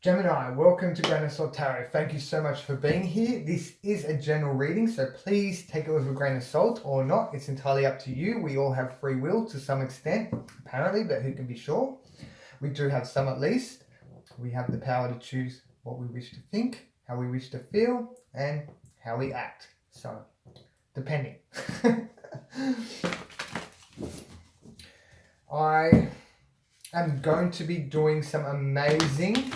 Gemini, welcome to Grain of Salt Tarot. Thank you so much for being here. This is a general reading, so please take it with a grain of salt or not. It's entirely up to you. We all have free will to some extent, apparently, but who can be sure? We do have some at least. We have the power to choose what we wish to think, how we wish to feel, and how we act. So, depending. I am going to be doing some amazing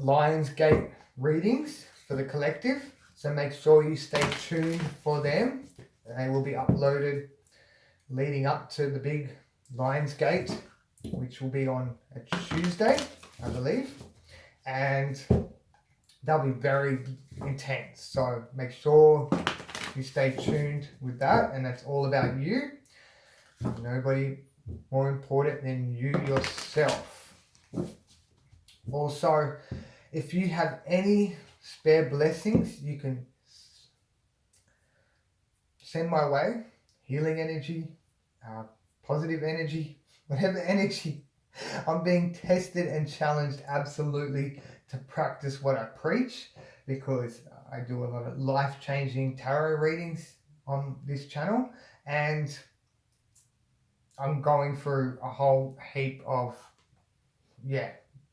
Lionsgate readings for the collective, so make sure you stay tuned for them. They will be uploaded leading up to the big Lionsgate, which will be on a Tuesday, I believe, and they'll be very intense, so make sure you stay tuned with that. And that's all about you. Nobody more important than you yourself. Also, if you have any spare blessings, you can send my way. Healing energy, positive energy, whatever energy. I'm being tested and challenged absolutely to practice what I preach, because I do a lot of life-changing tarot readings on this channel, and I'm going through a whole heap of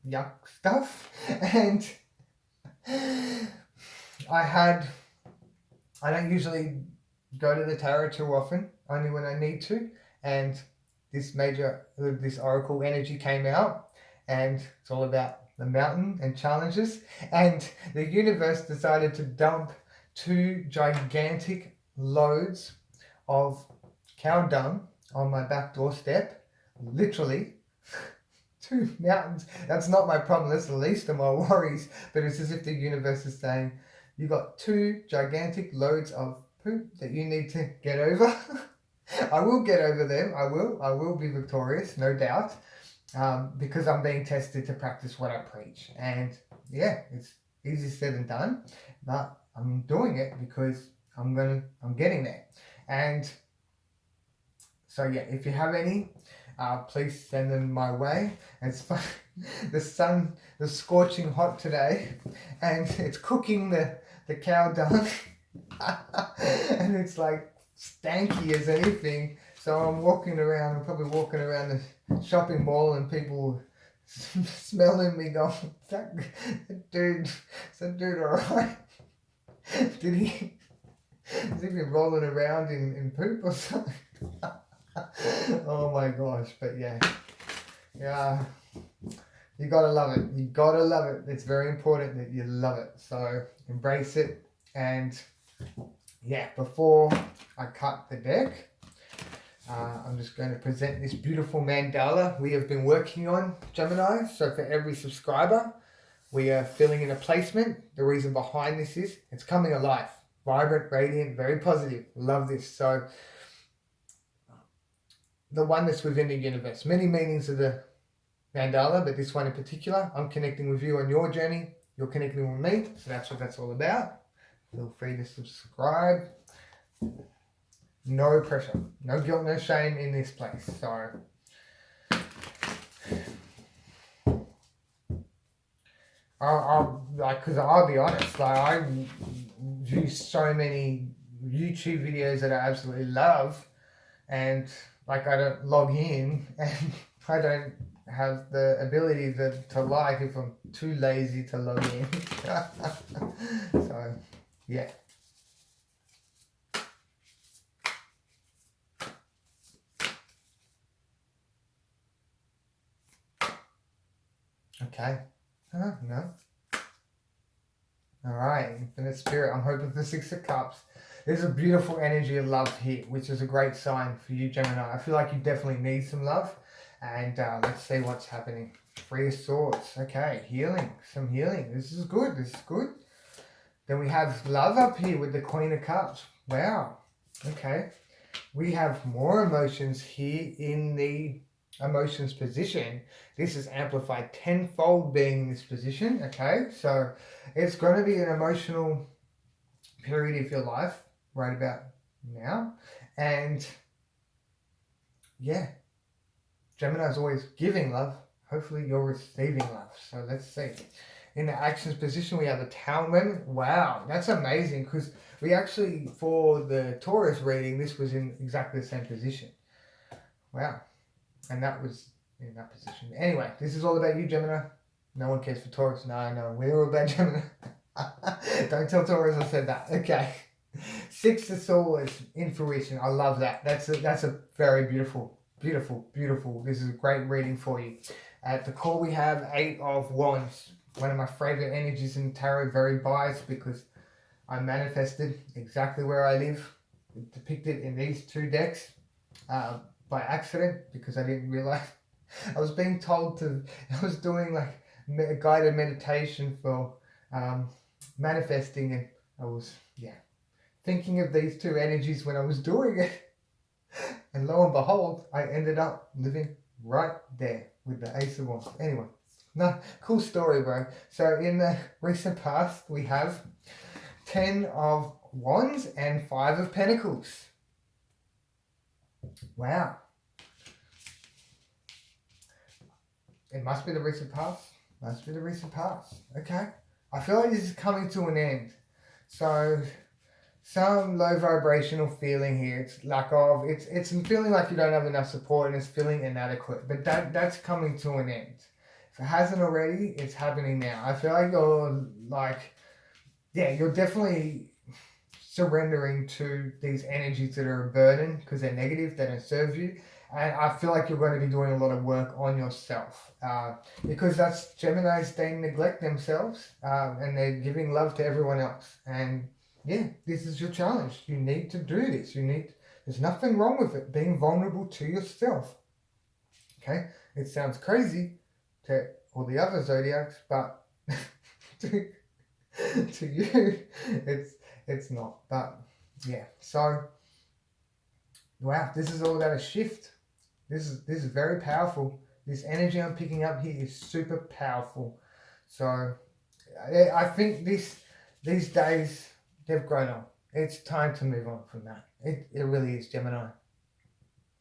yuck stuff. And I don't usually go to the tarot too often, only when I need to, and this oracle energy came out, and it's all about the mountain and challenges, and the universe decided to dump 2 gigantic loads of cow dung on my back doorstep, literally. 2 mountains. That's not my problem. That's the least of my worries. But it's as if the universe is saying, you got 2 gigantic loads of poop that you need to get over. I will get over them. I will be victorious, no doubt, because I'm being tested to practice what I preach. And yeah, it's easier said than done, but I'm doing it because I'm getting there. And so yeah, if you have any, please send them my way. It's fun. The sun is scorching hot today, and it's cooking the cow dung, and it's like stanky as anything. So I'm probably walking around the shopping mall, and people smelling me going, is that dude alright? Is he been rolling around in poop or something? Oh my gosh. But yeah, you gotta love it. It's very important that you love it, so embrace it. And yeah, before I cut the deck, I'm just going to present this beautiful mandala we have been working on, Gemini. So for every subscriber, we are filling in a placement. The reason behind this is it's coming alive, vibrant, radiant, very positive. Love this. So the oneness within the universe. Many meanings of the mandala, but this one in particular, I'm connecting with you on your journey. You're connecting with me, so that's what that's all about. Feel free to subscribe. No pressure, no guilt, no shame in this place. So, I'll be honest, like I view so many YouTube videos that I absolutely love, and like I don't log in, and I don't have the ability to like if I'm too lazy to log in. So yeah. Okay. No. Alright, Infinite Spirit, I'm hoping for 6 of Cups. There's a beautiful energy of love here, which is a great sign for you, Gemini. I feel like you definitely need some love. And let's see what's happening. 3 of Swords. Okay, healing. Some healing. This is good. Then we have love up here with the Queen of Cups. Wow. Okay. We have more emotions here in the emotions position. This is amplified tenfold being in this position. Okay, so it's going to be an emotional period of your life right about now. And yeah, Gemini's always giving love, hopefully you're receiving love. So let's see. In the actions position, we have the Tower moment. Wow, that's amazing, because we actually, for the Taurus reading, this was in exactly the same position. Wow. And that was in that position. Anyway, this is all about you, Gemini. No one cares for Taurus. No, we're all about Gemini. Don't tell Taurus I said that. Okay. Six of Swords, intuition. I love that. That's a very beautiful. This is a great reading for you. At the core, we have Eight of Wands. One of my favorite energies in tarot, very biased because I manifested exactly where I live, depicted in these two decks by accident, because I didn't realize. I was being told to, I was doing like a guided meditation for manifesting, and I was, thinking of these two energies when I was doing it. And lo and behold, I ended up living right there with the Ace of Wands. Anyway. No, cool story, bro. So in the recent past, we have 10 of Wands and 5 of Pentacles. Wow. It must be the recent past. Okay. I feel like this is coming to an end. So some low vibrational feeling here. It's lack of, it's feeling like you don't have enough support, and it's feeling inadequate. But that's coming to an end. If it hasn't already, it's happening now. I feel like you're definitely surrendering to these energies that are a burden because they're negative, they don't serve you. And I feel like you're going to be doing a lot of work on yourself because that's Geminis, they neglect themselves and they're giving love to everyone else. And this is your challenge. You need to do this. There's nothing wrong with it, being vulnerable to yourself. Okay? It sounds crazy to all the other zodiacs, but to you, it's not. But so wow, this is all about a shift. This is very powerful. This energy I'm picking up here is super powerful. So I think these days they've grown on. It's time to move on from that. It really is, Gemini.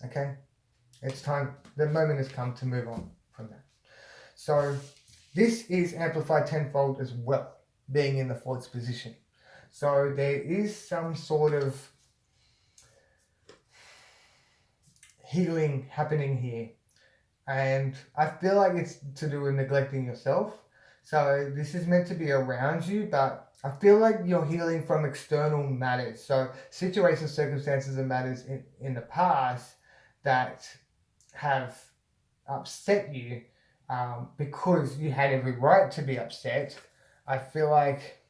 Okay, it's time. The moment has come to move on from that. So this is amplified tenfold as well, being in the 4th position. So there is some sort of healing happening here. And I feel like it's to do with neglecting yourself. So this is meant to be around you, but I feel like you're healing from external matters. So situations, circumstances, and matters in the past that have upset you because you had every right to be upset. I feel like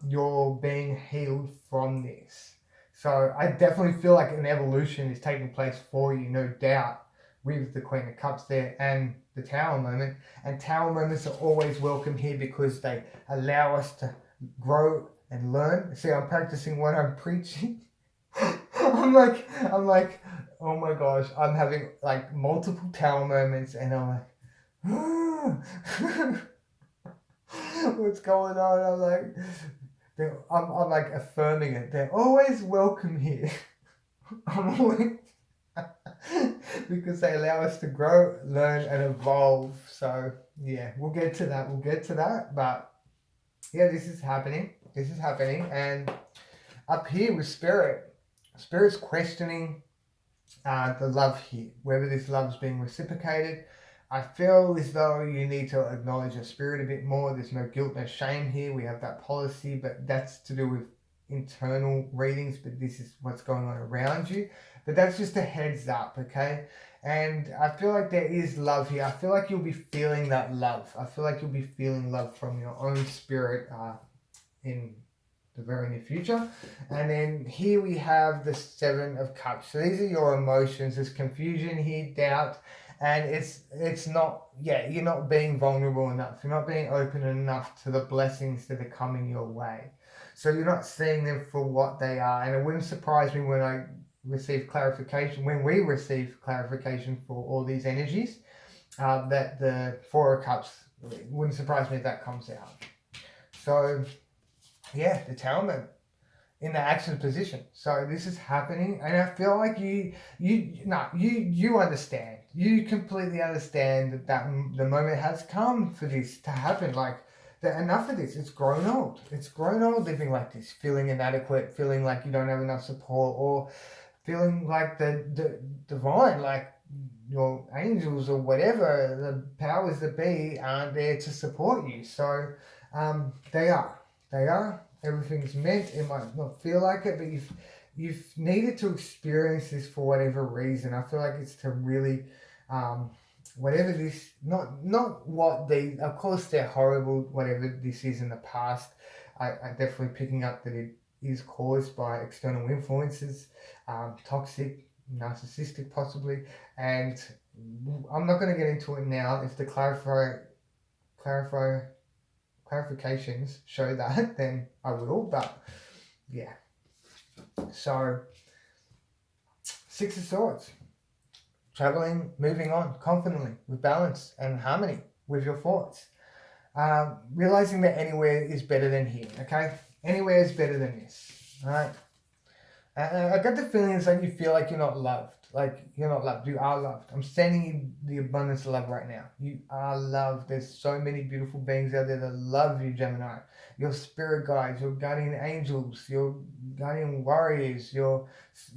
you're being healed from this. So I definitely feel like an evolution is taking place for you, no doubt, with the Queen of Cups there and the Tower moment. And Tower moments are always welcome here because they allow us to grow and learn. See, I'm practicing what I'm preaching. I'm like, oh my gosh, I'm having like multiple Tower moments, and I'm like, what's going on? I'm like affirming it. They're always welcome here. I'm always because they allow us to grow, learn, and evolve. So we'll get to that. But this is happening. And up here with Spirit's questioning the love here, whether this love is being reciprocated. I feel as though you need to acknowledge your spirit a bit more. There's no guilt, no shame here. We have that policy, but that's to do with internal readings, but this is what's going on around you. But that's just a heads up, okay? And I feel like there is love here. I feel like you'll be feeling that love. I feel like you'll be feeling love from your own spirit in the very near future. And then here we have the 7 of Cups. So these are your emotions. There's confusion here, doubt. And it's not, you're not being vulnerable enough. You're not being open enough to the blessings that are coming your way. So you're not seeing them for what they are. And it wouldn't surprise me when we receive clarification for all these energies, that the 4 of Cups, it wouldn't surprise me if that comes out. So, the Tower moment. in the action position. So this is happening, and I feel like you understand. You completely understand that the moment has come for this to happen. Like, that enough of this. It's grown old. It's grown old living like this, feeling inadequate, feeling like you don't have enough support, or feeling like the divine, like your angels or whatever, the powers that be aren't there to support you. So they are. They are. Everything's meant. It might not feel like it, but you've needed to experience this for whatever reason. I feel like it's to really whatever this, not what they, of course they're horrible, whatever this is in the past. I definitely picking up that it is caused by external influences, toxic, narcissistic possibly, and I'm not going to get into it now. If the clarifications show that, then I will. But yeah, so Six of Swords, traveling, moving on confidently with balance and harmony with your thoughts, realizing that anywhere is better than here. Okay, anywhere is better than this. All right. I got the feeling it's like you feel like you're not loved. Like, you're not loved. You are loved. I'm sending you the abundance of love right now. You are loved. There's so many beautiful beings out there that love you, Gemini. Your spirit guides, your guardian angels, your guardian warriors, your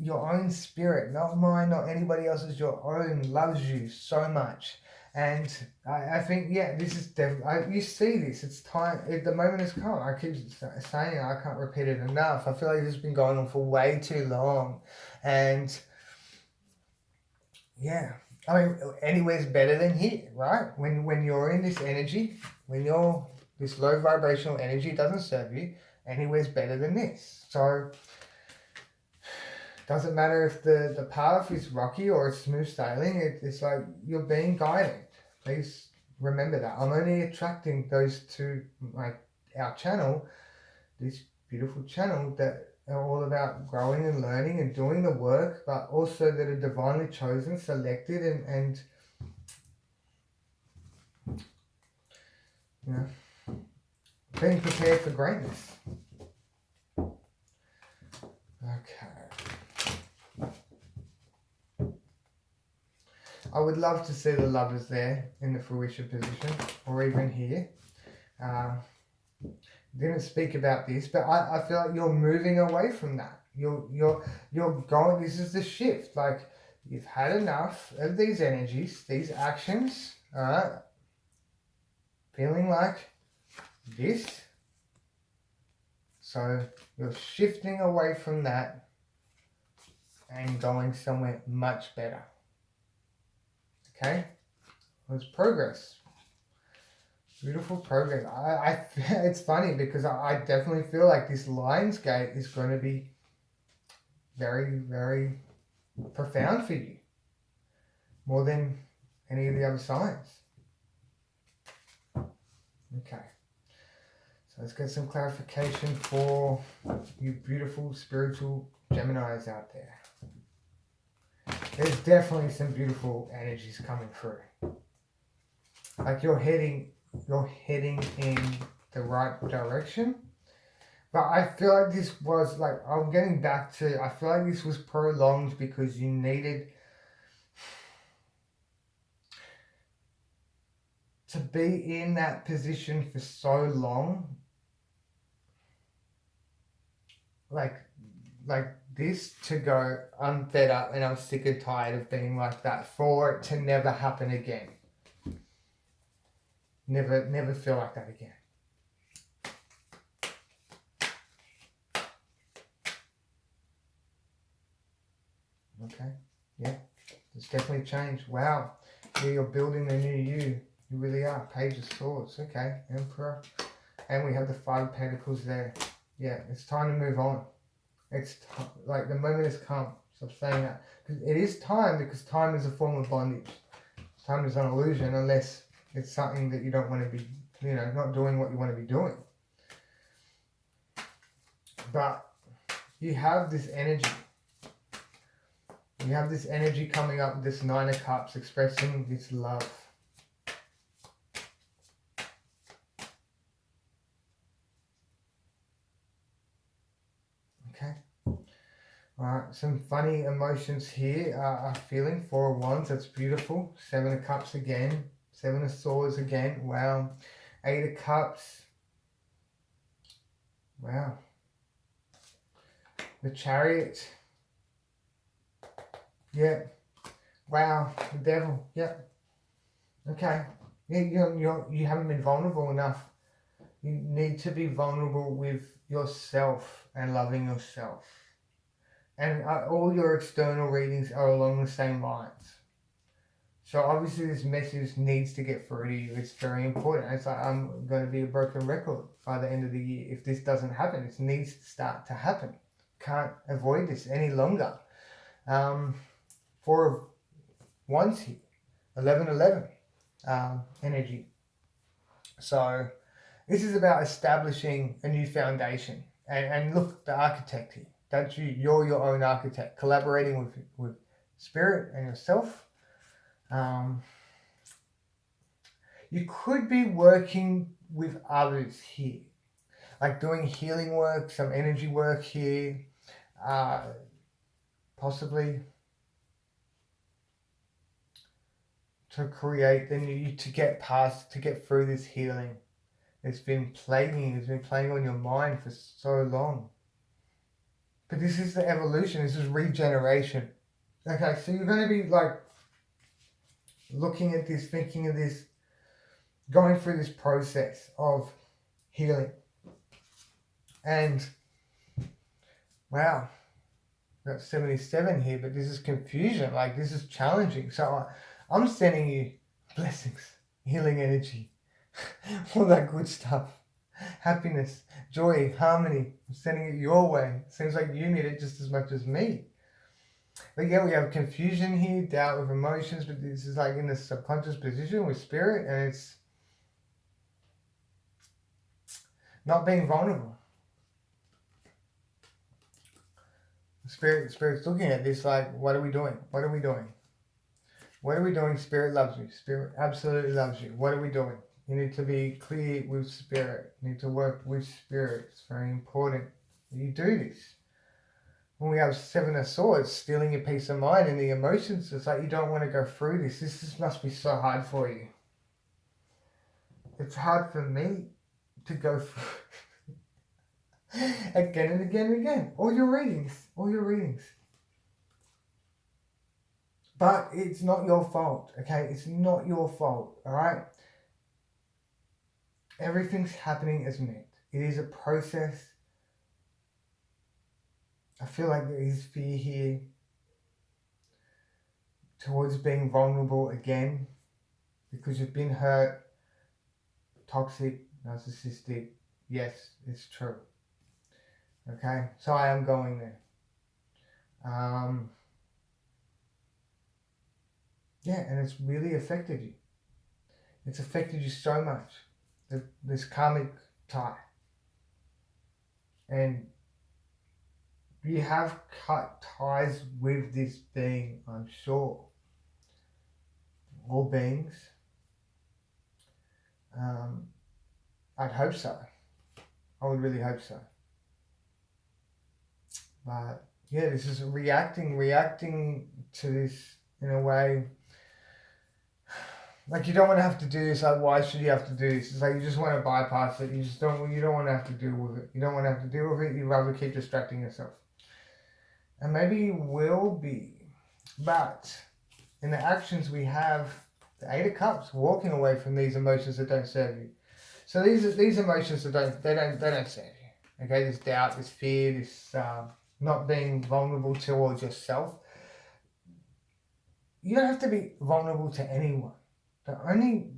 own spirit, not mine, not anybody else's, your own, loves you so much. And I think, yeah, this is definitely, you see this, it's time, the moment has come. I keep saying it, I can't repeat it enough. I feel like this has been going on for way too long. And yeah, I mean, anywhere's better than here, right? When you're in this energy, when you're this low vibrational energy doesn't serve you, anywhere's better than this. So doesn't matter if the path is rocky or it's smooth sailing, it's like you're being guided. Please remember that. I'm only attracting those to our channel, this beautiful channel that are all about growing and learning and doing the work, but also that are divinely chosen, selected, and you know, being prepared for greatness. Okay. I would love to see the lovers there in the fruition position, or even here. Didn't speak about this, but I feel like you're moving away from that. You're going. This is the shift. Like, you've had enough of these energies, these actions. All right. Feeling like this. So you're shifting away from that and going somewhere much better. Okay, it's progress. Beautiful progress. It's funny because I definitely feel like this Lionsgate is going to be very, very profound for you, more than any of the other signs. Okay, so let's get some clarification for you beautiful spiritual Geminis out there. There's definitely some beautiful energies coming through. Like, you're heading in the right direction. But I feel like this was like, I'm getting back to, I feel like this was prolonged because you needed to be in that position for so long. Like this, to go, I'm fed up and I'm sick and tired of being like that, for it to never happen again. Never feel like that again. Okay, yeah, it's definitely changed. Wow, yeah, you're building the new you. You really are. Page of Swords. Okay, Emperor, and we have the Five of Pentacles there. Yeah, it's time to move on. It's like the moment has come. Stop saying that. Because it is time, because time is a form of bondage. Time is an illusion unless it's something that you don't want to be, not doing what you want to be doing. But you have this energy. You have this energy coming up with this Nine of Cups, expressing this love. Alright, some funny emotions here are feeling. 4 of Wands, that's beautiful. 7 of Cups again. 7 of Swords again. Wow. 8 of Cups. Wow. The Chariot. Yeah. Wow. The Devil. Yeah. Okay. Yeah, you haven't been vulnerable enough. You need to be vulnerable with yourself and loving yourself. And all your external readings are along the same lines. So obviously this message needs to get through to you. It's very important. It's like I'm going to be a broken record by the end of the year. If this doesn't happen, it needs to start to happen. Can't avoid this any longer. 4 of Wands here. 11-11 energy. So this is about establishing a new foundation. And look, the architect here. That's you. You're your own architect. Collaborating with spirit and yourself. You could be working with others here. Like doing healing work, some energy work here. Possibly to create to get through this healing. It's been playing on your mind for so long. But this is the evolution, this is regeneration. Okay, so you're going to be like looking at this, thinking of this, going through this process of healing. And wow, got 77 here, but this is confusion, like this is challenging. So I'm sending you blessings, healing energy, all that good stuff, happiness, joy, harmony. I'm sending it your way. Seems like you need it just as much as me. But yeah, we have confusion here, doubt with emotions, but this is like in the subconscious position with spirit, and it's not being vulnerable. Spirit's looking at this like, what are we doing? What are we doing? What are we doing? Spirit loves you. Spirit absolutely loves you. What are we doing? You need to be clear with spirit. You need to work with spirit. It's very important that you do this. When we have 7 of Swords, stealing your peace of mind and the emotions, it's like you don't want to go through this. This must be so hard for you. It's hard for me to go through again and again and again. All your readings. But it's not your fault, okay? It's not your fault, all right? Everything's happening as meant. It is a process. I feel like there is fear here towards being vulnerable again because you've been hurt, toxic, narcissistic. Yes, it's true. Okay, so I am going there. Yeah, and it's really affected you. It's affected you so much, this karmic tie. And you have cut ties with this being, I'm sure. All beings. I'd hope so. I would really hope so. But yeah, this is reacting to this in a way. Like you don't want to have to do this. Like why should you have to do this? It's like you just want to bypass it. You don't want to have to deal with it. You don't want to have to deal with it. You'd rather keep distracting yourself. And maybe you will be, but in the actions we have the 8 of Cups, walking away from these emotions that don't serve you. So these emotions that don't serve you. Okay, this doubt, this fear, this not being vulnerable towards yourself. You don't have to be vulnerable to anyone. The only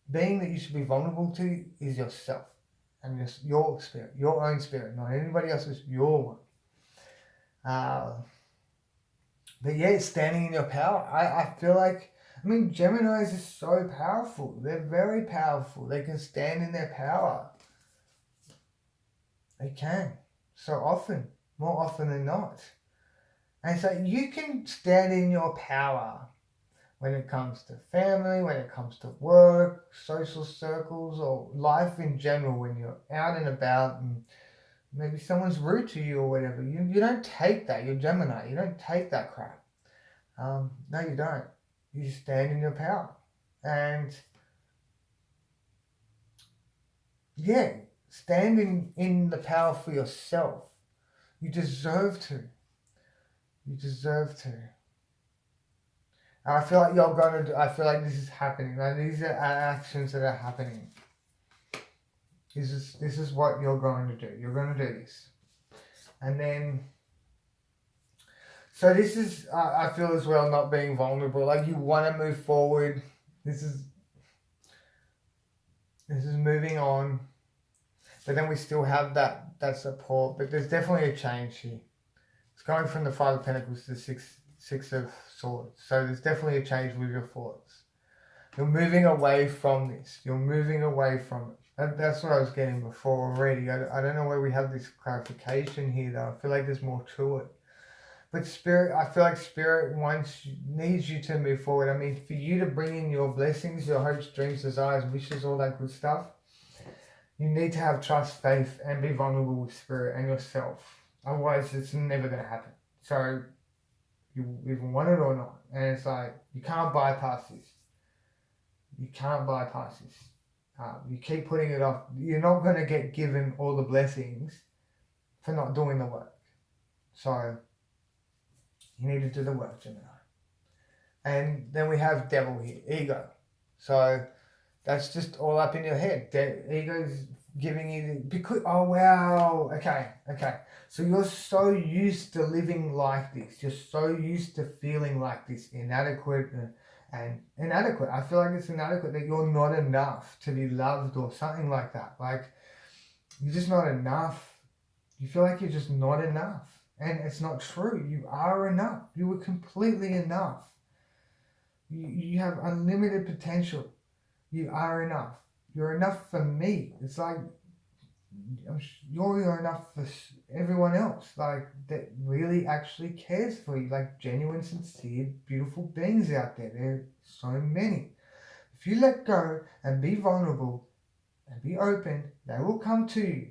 being that you should be vulnerable to is yourself and your spirit, your own spirit, not anybody else's, your one. But yeah, it's standing in your power. I feel like, Geminis are so powerful. They're very powerful. They can stand in their power. They can. So often. More often than not. And so you can stand in your power when it comes to family, when it comes to work, social circles, or life in general, when you're out and about and Maybe someone's rude to you or whatever. You don't take that. You're Gemini. You don't take that crap. No, you don't. You stand in your power. And yeah, standing in the power for yourself. You deserve to. You deserve to. I feel like you're going to, I feel like this is happening. Like these are actions that are happening. This is what you're going to do. You're going to do this. And then, so this is, I feel as well, not being vulnerable. Like you want to move forward. This is moving on. But then we still have that support. But there's definitely a change here. It's going from the Five of Pentacles to the Six of Swords. So there's definitely a change with your thoughts. You're moving away from this. You're moving away from it. That's what I was getting before already. I don't know where we have this clarification here though. I feel like there's more to it. But Spirit, I feel like Spirit needs you to move forward. I mean, for you to bring in your blessings, your hopes, dreams, desires, wishes, all that good stuff, you need to have trust, faith, and be vulnerable with Spirit and yourself. Otherwise, it's never going to happen. So, you even want it or not. And it's like, you can't bypass this. You can't bypass this. You keep putting it off. You're not going to get given all the blessings for not doing the work. So, you need to do the work, Gemini. And then we have Devil here, ego. So, that's just all up in your head. Ego's giving you because, oh wow, okay. So you're so used to living like this. You're so used to feeling like this, inadequate and inadequate. I feel like it's inadequate that you're not enough to be loved or something like that. Like, you're just not enough. You feel like you're just not enough. And it's not true. You are enough. You were completely enough. You have unlimited potential. You are enough. You're enough for me. It's like you're enough for everyone else. Like that really actually cares for you. Like genuine, sincere, beautiful beings out there. There are so many. If you let go and be vulnerable and be open, they will come to you.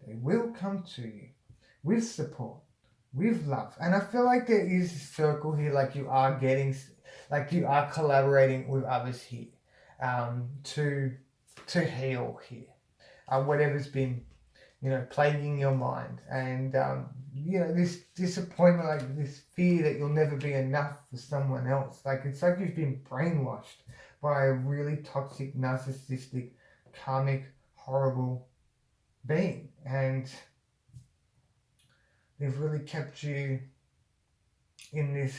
They will come to you with support, with love. And I feel like there is a circle here. Like you are collaborating with others here. To heal here, whatever's been, plaguing your mind, and this disappointment, like this fear that you'll never be enough for someone else. Like it's like you've been brainwashed by a really toxic, narcissistic, karmic, horrible being, and they've really kept you in this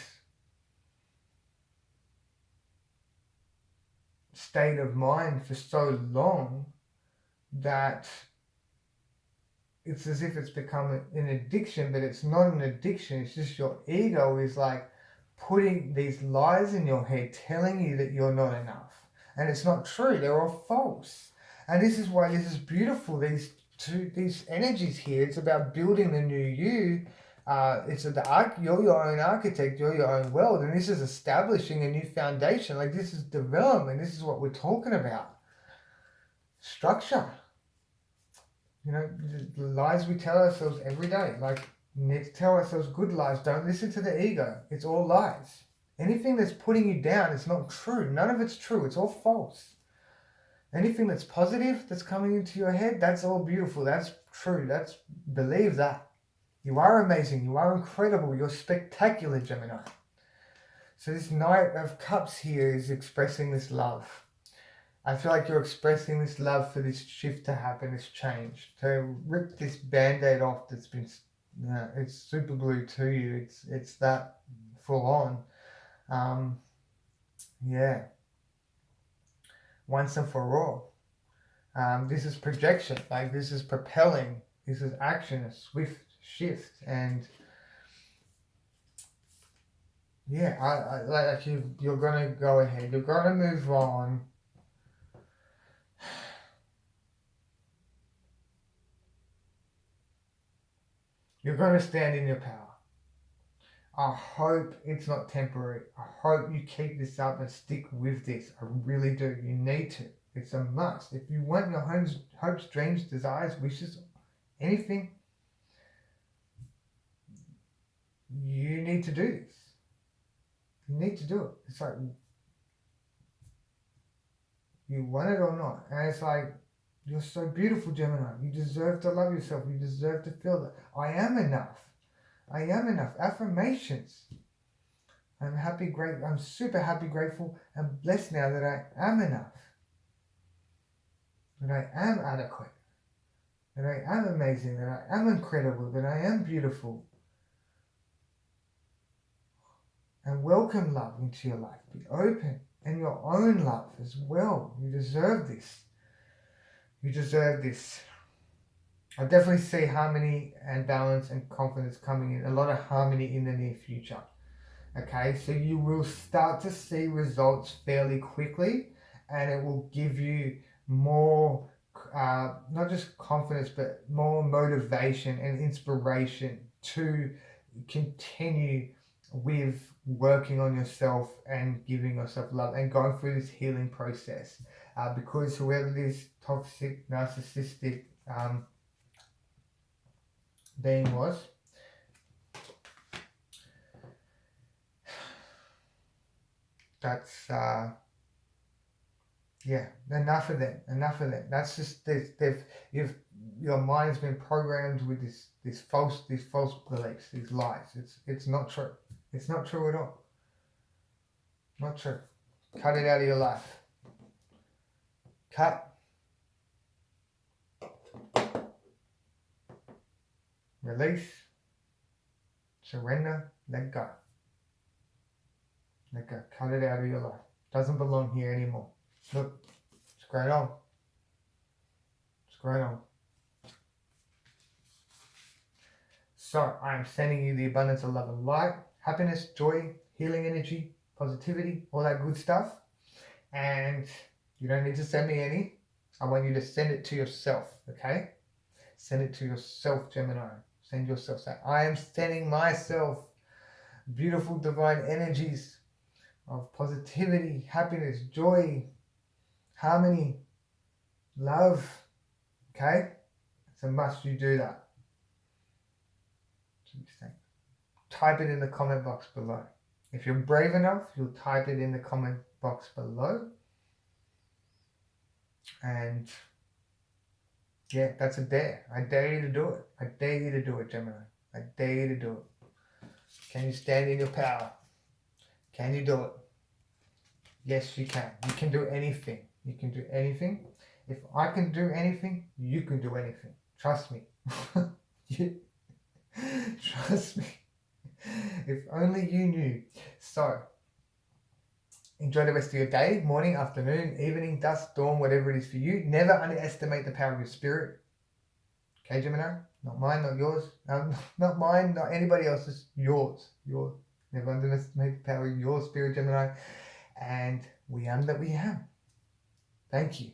state of mind for so long that it's as if it's become an addiction, but it's not an addiction. It's just your ego is like putting these lies in your head, telling you that you're not enough. And it's not true. They're all false. And this is why this is beautiful. These energies here, it's about building the new you. You're your own architect, you're your own world, and this is establishing a new foundation. Like this is development. This is what we're talking about. Structure. The lies we tell ourselves every day. Like we need to tell ourselves good lies. Don't listen to the ego. It's all lies. Anything that's putting you down is not true. None of it's true. It's all false. Anything that's positive that's coming into your head, that's all beautiful. That's true. Believe that. You are amazing. You are incredible. You're spectacular, Gemini. So this Knight of Cups here is expressing this love. I feel like you're expressing this love for this shift to happen, this change. To rip this Band-Aid off that's been, it's super glued to you. It's that full on. Yeah. Once and for all. This is projection. Like this is propelling. This is action, a swift shift. And yeah, you're gonna go ahead. You're gonna move on. You're gonna stand in your power. I hope it's not temporary. I hope you keep this up and stick with this. I really do. You need to. It's a must. If you want your hopes, dreams, desires, wishes, anything, you need to do this. You need to do it. It's like, you want it or not. And it's like, you're so beautiful, Gemini. You deserve to love yourself. You deserve to feel that. I am enough. I am enough. Affirmations. I'm happy, great. I'm super happy, grateful, and blessed now that I am enough. That I am adequate. That I am amazing. That I am incredible. That I am beautiful. And welcome love into your life. Be open. And your own love as well. You deserve this. You deserve this. I definitely see harmony and balance and confidence coming in. A lot of harmony in the near future. Okay, so you will start to see results fairly quickly, and it will give you more, not just confidence, but more motivation and inspiration to continue with working on yourself and giving yourself love and going through this healing process. Because whoever this toxic, narcissistic being was, that's yeah, enough of them. That's just your mind's been programmed with these false beliefs, these lies. It's not true. It's not true at all. Not true. Cut it out of your life. Cut. Release. Surrender. Let go. Let go. Cut it out of your life. Doesn't belong here anymore. Look. It's great on. It's great on. So, I am sending you the abundance of love and light, happiness, joy, healing energy, positivity, all that good stuff. And you don't need to send me any. I want you to send it to yourself, okay? Send it to yourself, Gemini. Send yourself. Say, I am sending myself beautiful divine energies of positivity, happiness, joy, harmony, love, okay? It's a must you do that. Type it in the comment box below. If you're brave enough, you'll type it in the comment box below. And yeah, that's a dare. I dare you to do it. I dare you to do it, Gemini. I dare you to do it. Can you stand in your power? Can you do it? Yes, you can. You can do anything. You can do anything. If I can do anything, you can do anything. Trust me. Trust me. If only you knew. So, enjoy the rest of your day, morning, afternoon, evening, dusk, dawn, whatever it is for you. Never underestimate the power of your spirit. Okay, Gemini? Not mine, not yours. Not mine, not anybody else's. Yours. Yours. Never underestimate the power of your spirit, Gemini. And we am that we am. Thank you.